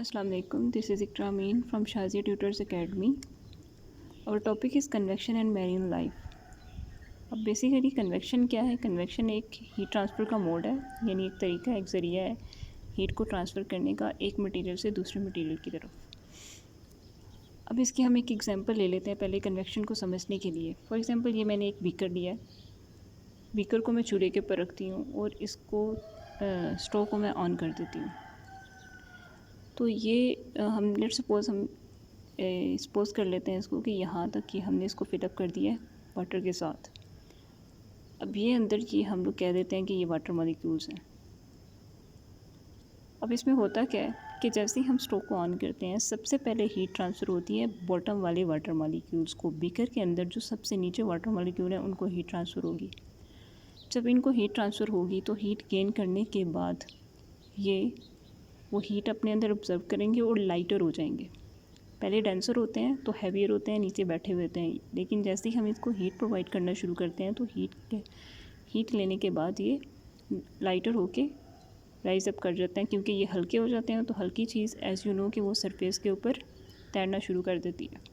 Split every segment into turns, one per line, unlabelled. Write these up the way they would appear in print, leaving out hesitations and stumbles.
Assalamu alaikum. This is Ikra Amin from Shazia Tutors Academy. Our topic is convection and marine life. अब basically convection क्या है? Convection एक heat transfer का mode है, यानी एक तरीका, एक ज़रिया है हीट को ट्रांसफ़र करने का एक मटेरियल से दूसरे मटेरियल की तरफ। अब इसकी हम एक एग्जांपल ले लेते हैं पहले कन्वेक्शन को समझने के लिए। फॉर एग्जांपल ये मैंने एक बीकर लिया है, बीकर को मैं चूल्हे के ऊपर रखती हूँ और इसको स्टोव को मैं ऑन कर देती हूँ। तो ये हम लेट्स सपोज़ हम सपोज़ कर लेते हैं इसको कि यहाँ तक कि हमने इसको फिलअप कर दिया है वाटर के साथ। अब ये अंदर की हम लोग कह देते हैं कि ये वाटर मॉलिक्यूल्स हैं। अब इसमें होता क्या है कि जैसे ही हम स्टोव को ऑन करते हैं, सबसे पहले हीट ट्रांसफ़र होती है बॉटम वाले वाटर मॉलिक्यूल्स को। बीकर के अंदर जो सबसे नीचे वाटर मॉलिक्यूल हैं उनको हीट ट्रांसफ़र होगी। जब इनको हीट ट्रांसफ़र होगी तो हीट गेन करने के बाद ये वो हीट अपने अंदर ऑब्ज़र्व करेंगे और लाइटर हो जाएंगे। पहले डेंसर होते हैं तो हैवियर होते हैं, नीचे बैठे हुए होते हैं, लेकिन जैसे ही हम इसको हीट प्रोवाइड करना शुरू करते हैं तो हीट लेने के बाद ये लाइटर होके राइज अप कर जाते हैं। क्योंकि ये हल्के हो जाते हैं तो हल्की चीज़ एज़ यू नो कि वो सरफेस के ऊपर तैरना शुरू कर देती है।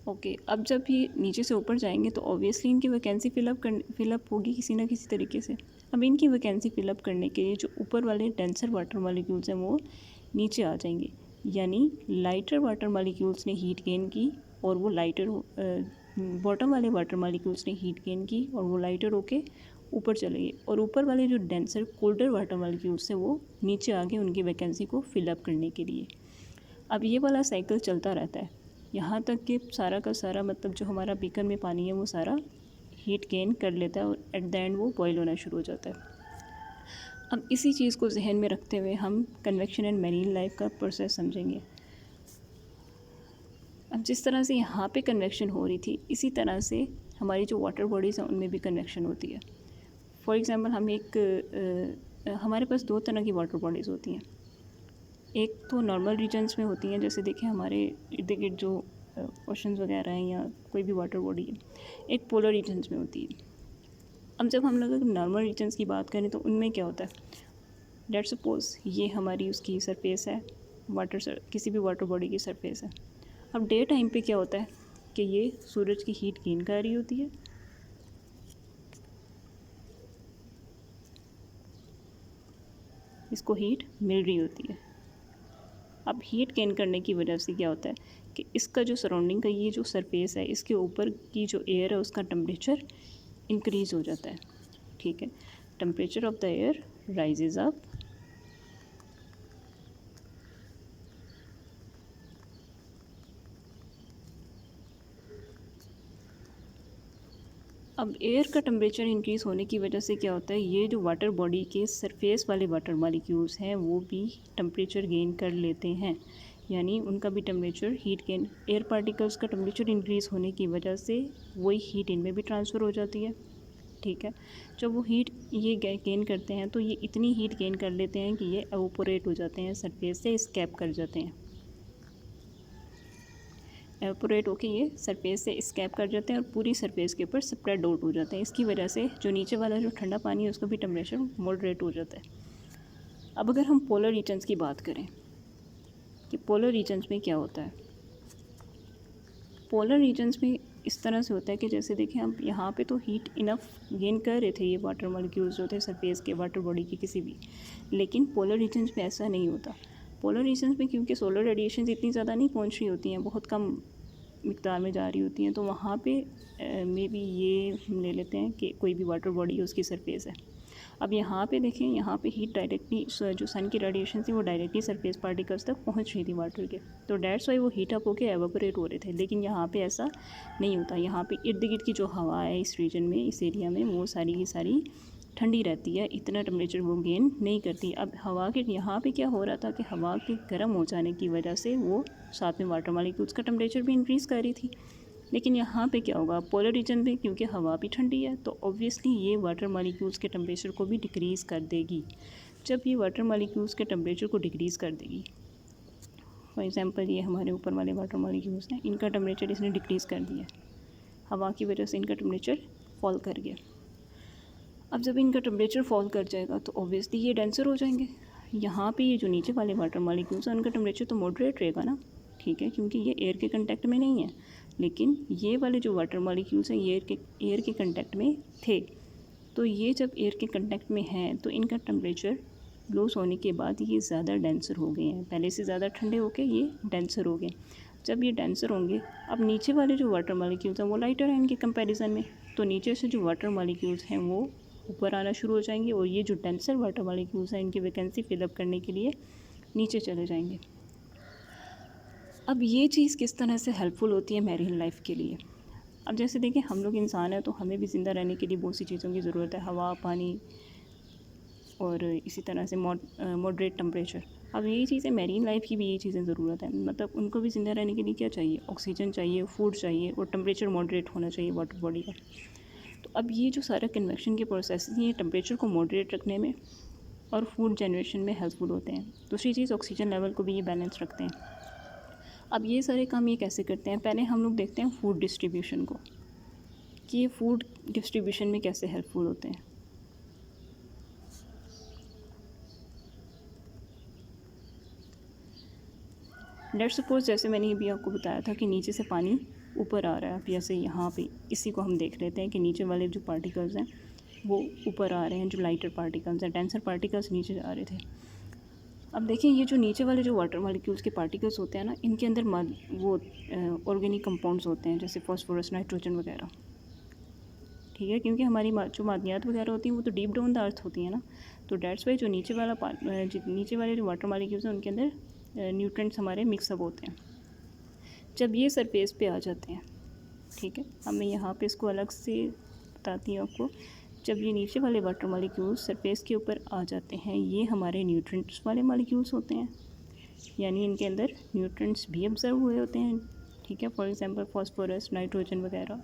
ओके, अब जब ये नीचे से ऊपर जाएंगे तो ऑब्वियसली इनकी वैकेंसी फिलअप होगी किसी ना किसी तरीके से। अब इनकी वैकेंसी फिलअप करने के लिए जो ऊपर वाले डेंसर वाटर मॉलिक्यूल्स हैं वो नीचे आ जाएंगे, यानी लाइटर वाटर मॉलिक्यूल्स ने हीट गेन की और वो लाइटर बॉटम वाले वाटर मॉलिक्यूल्स ने हीट गेन की और वो लाइटर होके ऊपर चले गए, और ऊपर वाले जो डेंसर कोल्डर वाटर मॉलिक्यूल्स हैं वो नीचे आ गए उनकी वैकेंसी को फिलअप करने के लिए। अब ये वाला साइकिल चलता रहता है यहाँ तक कि सारा का सारा मतलब जो हमारा बीकर में पानी है वो सारा हीट गेन कर लेता है और एट द एंड वो बॉयल होना शुरू हो जाता है। अब इसी चीज़ को जहन में रखते हुए हम कन्वेक्शन एंड मैरीन लाइफ का प्रोसेस समझेंगे। अब जिस तरह से यहाँ पे कन्वेक्शन हो रही थी, इसी तरह से हमारी जो वाटर बॉडीज़ हैं उनमें भी कन्वेक्शन होती है। फॉर एग्ज़ाम्पल हम हमारे पास दो तरह की वाटर बॉडीज़ होती हैं। एक तो नॉर्मल रीजन्स में होती हैं, जैसे देखें हमारे इर्द गिर्द जो ओशंस वगैरह हैं या कोई भी वाटर बॉडी है। एक पोलर रीजन्स में होती है। अब जब हम लोग नॉर्मल रीजन्स की बात करें तो उनमें क्या होता है, लेट्स सपोज़ ये हमारी उसकी सरफेस है, किसी भी वाटर बॉडी की सरफेस है। अब डे टाइम पे क्या होता है कि ये सूरज की हीट गेन कर रही होती है, इसको हीट मिल रही होती है। अब हीट गेन करने की वजह से क्या होता है कि इसका जो सराउंडिंग का ये जो सरफेस है, इसके ऊपर की जो एयर है उसका टेम्परेचर इंक्रीज़ हो जाता है। ठीक है, temperature of the air rises up अब एयर का टेम्परेचर इंक्रीज़ होने की वजह से क्या होता है, ये जो वाटर बॉडी के सरफेस वाले वाटर मॉलिक्यूल्स हैं वो भी टेम्परेचर गेन कर लेते हैं, यानी उनका भी temperature heat gain, air particles का टेम्परेचर इंक्रीज़ होने की वजह से वही हीट इनमें भी ट्रांसफ़र हो जाती है। ठीक है, जब वो हीट ये गेन करते हैं तो ये इतनी हीट गेन कर लेते हैं कि ये एवोपोरेट हो जाते हैं, सरफेस से स्कैप कर जाते हैं। एवोपोरेट होके ये सरफेस से स्कैप कर जाते हैं और पूरी सरफेस के ऊपर स्प्रेड आउट हो जाते हैं। इसकी वजह से जो नीचे वाला जो ठंडा पानी है उसका भी टेम्परेचर मॉडरेट हो जाता है। अब अगर हम पोलर रीजन्स की बात करें कि पोलर रीजन्स में क्या होता है, पोलर रीजन्स में इस तरह से होता है कि जैसे देखें हम यहाँ पे तो हीट इनफ गेन कर रहे थे ये वाटर मॉलिक्यूल्स जो थे सरफेस के वाटर बॉडी की किसी भी, लेकिन पोलर रीजन्स में ऐसा नहीं होता। पोलर रीजन्स में क्योंकि सोलर रेडिएशन इतनी ज़्यादा नहीं पहुँच रही होती हैं, बहुत कम मिकदार में जा रही होती हैं, तो वहाँ पे मे बी ये हम ले लेते हैं कि कोई भी वाटर बॉडी है उसकी सरफेस है। अब यहाँ पे देखें, यहाँ पे हीट डायरेक्टली जो सन की रेडिएशन थी वो डायरेक्टली सरफेस पार्टिकल्स तक पहुँच रही थी वाटर के, तो डेट्स वाई वो हीट अप होकर एवापोरेट हो रहे थे। लेकिन यहाँ पे ऐसा नहीं होता, यहाँ पे इर्द गिर्द की जो हवा है इस रीजन में, इस एरिया में, वो सारी की सारी ठंडी रहती है, इतना टेम्परेचर वो गेन नहीं करती। अब हवा के यहाँ पे क्या हो रहा था कि हवा के गर्म हो जाने की वजह से वो साथ में वाटर मॉलिक्यूल्स का टेम्परेचर भी इंक्रीज़ कर रही थी। लेकिन यहाँ पे क्या होगा, पोलर रीजन में क्योंकि हवा भी ठंडी है तो ऑब्वियसली ये वाटर मॉलिक्यूल्स के टेम्परेचर को भी डिक्रीज़ कर देगी। जब ये वाटर मॉलिक्यूल्स के टेम्परेचर को डिक्रीज़ कर देगी, फॉर एग्जांपल ये हमारे ऊपर वाले वाटर मॉलिक्यूल्स हैं, इनका टेम्परेचर इसने डिक्रीज़ कर दिया, हवा की वजह से इनका टेम्परेचर फॉल कर गया। अब जब इनका टेम्परेचर फॉल कर जाएगा तो ऑब्वियसली ये डेंसर हो जाएंगे, यहाँ पे ये जो नीचे वाले वाटर मॉलिक्यूल्स हैं उनका टेम्परेचर तो मॉडरेट रहेगा ना, ठीक है, क्योंकि ये एयर के कंटेक्ट में नहीं है। लेकिन ये वाले जो वाटर मॉलिक्यूल्स हैं ये एयर के कंटेक्ट में थे, तो ये जब एयर के कंटेक्ट में हैं तो इनका टेम्परेचर लॉस होने के बाद ये ज़्यादा डेंसर हो गए हैं, पहले से ज़्यादा ठंडे होके ये डेंसर हो गए। जब ये डेंसर होंगे, अब नीचे वाले जो वाटर मॉलिक्यूल्स हैं वो लाइटर हैं इनके कंपैरिजन में, तो नीचे से जो वाटर मॉलिक्यूल्स हैं वो ऊपर आना शुरू हो जाएंगे और ये जो डेंसर वाटर मॉलिक्यूल्स हैं इनकी वैकेंसी फिलअप करने के लिए नीचे चले जाएंगे। अब ये चीज़ किस तरह से हेल्पफुल होती है मैरीन लाइफ के लिए। अब जैसे देखिए हम लोग इंसान हैं तो हमें भी ज़िंदा रहने के लिए बहुत सी चीज़ों की ज़रूरत है, हवा, पानी और इसी तरह से मॉडरेट टेम्परेचर। अब यही चीज़ें मैरीन लाइफ की भी यही चीज़ें ज़रूरत है, मतलब उनको भी ज़िंदा रहने के लिए क्या चाहिए, ऑक्सीजन चाहिए, फूड चाहिए और टेम्परेचर मॉडरेट होना चाहिए वाटर बॉडी का। तो अब ये जो सारा कन्वेक्शन के प्रोसेस हैं ये टेम्परेचर को मॉडरेट रखने में और फूड जनरेशन में हेल्पफुल होते हैं। दूसरी चीज़ ऑक्सीजन लेवल को भी ये बैलेंस रखते हैं। अब ये सारे काम ये कैसे करते हैं, पहले हम लोग देखते हैं फूड डिस्ट्रीब्यूशन को, कि ये फूड डिस्ट्रीब्यूशन में कैसे हेल्पफुल होते हैं। लेट्स सपोज जैसे मैंने अभी आपको बताया था कि नीचे से पानी ऊपर आ रहा है, अब जैसे यहाँ पे इसी को हम देख लेते हैं कि नीचे वाले जो पार्टिकल्स हैं वो ऊपर आ रहे हैं, जो लाइटर पार्टिकल्स हैं, डेंसर पार्टिकल्स नीचे जा रहे थे। अब देखिए ये जो नीचे वाले जो वाटर मॉलिक्यूल्स के पार्टिकल्स होते हैं ना, इनके अंदर वो ऑर्गेनिक कंपाउंड्स होते हैं जैसे फास्फोरस, नाइट्रोजन वगैरह, ठीक है, क्योंकि हमारी जो मादनियात वगैरह होती हैं वो तो डीप डाउन द अर्थ होती हैं ना, तो डेट्स वाई जो नीचे वाले जो वाटर मॉलिक्यूल्स हैं उनके अंदर न्यूट्रिएंट्स हमारे मिक्सअप होते हैं। जब ये सरफेस पे आ जाते हैं, ठीक है, अब मैं यहाँ पे इसको अलग से बताती हूँ आपको। जब ये नीचे वाले वाटर मॉलिक्यूल्स सरफेस के ऊपर आ जाते हैं, ये हमारे न्यूट्रिएंट्स वाले मॉलिक्यूल्स होते हैं, यानी इनके अंदर न्यूट्रिएंट्स भी ऑब्जर्व हुए होते हैं, ठीक है, फॉर एग्जांपल फास्फोरस, नाइट्रोजन वगैरह।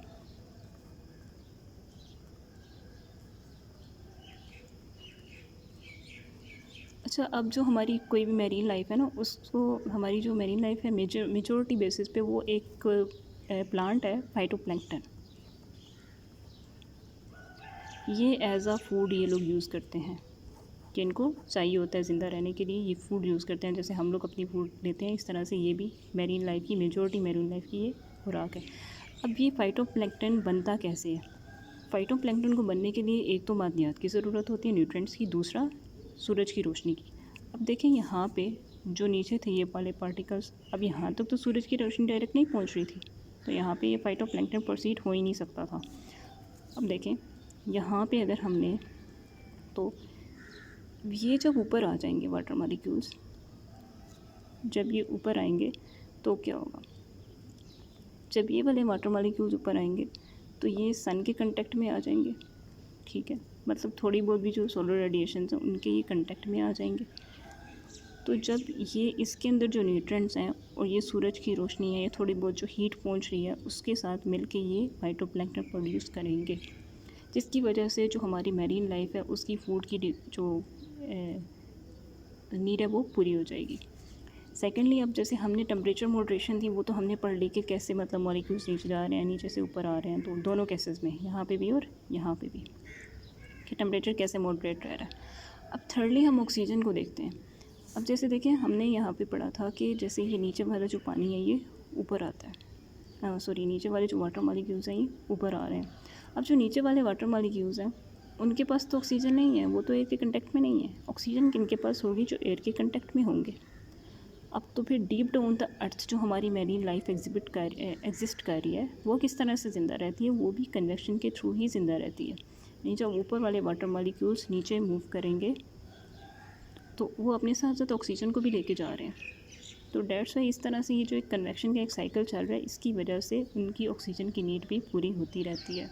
अच्छा, अब जो हमारी कोई भी मैरीन लाइफ है ना, उसको हमारी जो मैरीन लाइफ है मेजॉरिटी बेसिस पे वो एक प्लांट है फाइटोप्लैंक्टन। ये एज आ फूड ये लोग यूज़ करते हैं, कि इनको चाहिए होता है ज़िंदा रहने के लिए, ये फूड यूज़ करते हैं जैसे हम लोग अपनी फूड लेते हैं, इस तरह से ये भी मैरीन लाइफ की मेजॉरिटी मैरीन लाइफ की ये खुराक है। अब ये फाइटोप्लैंक्टन बनता कैसे है, फाइटोप्लैंक्टन को बनने के लिए एक तो मादनियात की ज़रूरत होती है, न्यूट्रिएंट्स की, दूसरा सूरज की रोशनी की। अब देखें यहाँ पे जो नीचे थे ये वाले पार्टिकल्स, अब यहाँ तक तो सूरज की रोशनी डायरेक्ट नहीं पहुँच रही थी, तो यहाँ पे ये फाइटोप्लैंक्टन प्रोसीड हो ही नहीं सकता था। अब देखें यहाँ पे अगर हमने, तो ये जब ऊपर आ जाएंगे वाटर मॉलिक्यूल्स, जब ये ऊपर आएंगे तो क्या होगा, जब ये वाले वाटर मॉलिक्यूल्स ऊपर आएंगे तो ये सन के कांटेक्ट में आ जाएंगे, ठीक है, मतलब थोड़ी बहुत भी जो सोलर रेडिएशन हैं उनके ये कांटेक्ट में आ जाएंगे। तो जब ये इसके अंदर जो न्यूट्रिएंट्स हैं और ये सूरज की रोशनी है, ये थोड़ी बहुत जो हीट पहुंच रही है उसके साथ मिलके ये फाइटोप्लैंक्टन प्रोड्यूस करेंगे, जिसकी वजह से जो हमारी मैरीन लाइफ है उसकी फूड की जो नीड है वो पूरी हो जाएगी। सेकेंडली, अब जैसे हमने टेम्परेचर मॉडरेशन थी वो तो हमने पढ़ ली कि कैसे मतलब मॉलिक्यूल्स नीचे जा रहे हैं, नीचे से ऊपर आ रहे हैं, तो दोनों केसेस में, यहाँ पे भी और यहाँ पे भी, कि टेम्परेचर कैसे मॉडरेट रह रहा है। अब थर्डली हम ऑक्सीजन को देखते हैं। अब जैसे देखें हमने यहाँ पे पढ़ा था कि जैसे ये नीचे वाला जो पानी है ये ऊपर आता है, नीचे वाले जो वाटर मॉलिक्यूल्स हैं ये ऊपर आ रहे हैं। अब जो नीचे वाले वाटर मॉलिक्यूल्स हैं उनके पास तो ऑक्सीजन नहीं है, वो तो एयर के कंटेक्ट में नहीं है। ऑक्सीजन किनके पास होगी, जो एयर के कंटेक्ट में होंगे। अब तो फिर डीप डाउन द अर्थ जो हमारी मैरीन लाइफ एग्जिस्ट कर रही है वो किस तरह से ज़िंदा रहती है, वो भी कन्वेक्शन के थ्रू ही ज़िंदा रहती है। नहीं, जब ऊपर वाले वाटर मॉलिक्यूल्स नीचे मूव करेंगे तो वो अपने साथ साथ ऑक्सीजन को भी लेके जा रहे हैं। तो डेट्स वाई इस तरह से ये जो एक कन्वेक्शन का एक साइकिल चल रहा है, इसकी वजह से उनकी ऑक्सीजन की नीड भी पूरी होती रहती है।